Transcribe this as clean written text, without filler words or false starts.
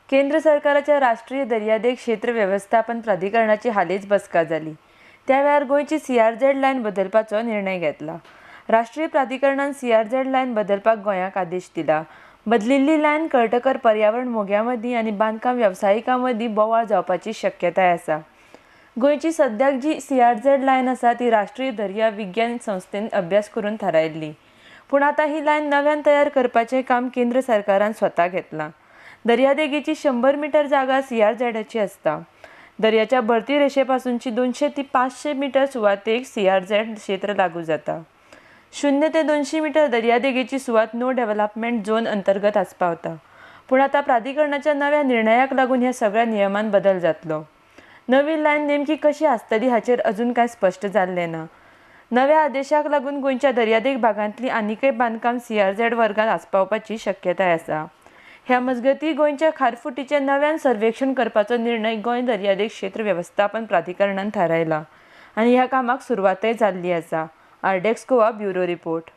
केंद्र सरकाराच्या राष्ट्रीय दर्यादेग क्षेत्र व्यवस्थापन प्राधिकरणाची हालींच बसका जाली। त्या वेळार गोंयची CRZ लायन बदलपाचो निर्णय घेतला। राष्ट्रीय प्राधिकरणान CRZ लायन बदलपाक गोंयाक आदेश दिला। बदलिल्ली लायन कळटकर पर्यावरण मोग्यां मदीं आनी बांदकाम वेवसायिकां मदीं बोवाळ जावपाची शक्यताय आसा। गोंयची सद्याक जी CRZ लायन आसा ती राष्ट्रीय दर्या विज्ञान संस्थेन अभ्यास करून थारायल्ली। पूण आतां ही लायन नव्यान तयार करपाचें काम केंद्र सरकारान स्वता घेतलां। दर्यादेगेची 100 मीटर जागा CRZची आसता। दर्याच्या भरती रेशेपासूनची 200 ते 500 मीटर सुवातेक CRZ क्षेत्र लागू जाता। 0 ते 200 मीटर दर्यादेगेची सुवात नो डेव्हलपमेंट झोन अंतर्गत आसपावता। पूण आतां प्राधिकरणाच्या नव्या निर्णयाक लागून ह्या सगळ्या नियमान बदल जातलो। नवी लायन नेमकी कशी आसतली हाचेर अजून कांय स्पश्ट जाल्लें ना। नव्या आदेशाक लागून गोंयच्या दर्यादेग भागांतली आनीकय बांदकाम CRZ वर्गांत आसपावपाची शक्यताय आसा। ह्या मजगतीं गोंयच्या खारफुटीचें नव्यान सर्वेक्षण करपाचो निर्णय गोंय दर्यादेग क्षेत्र वेवस्थापन प्राधिकरणान थारायला आनी ह्या कामाक सुरवातय जाल्ली आसा। आर्डेक्स गोवा ब्युरो रिपोर्ट।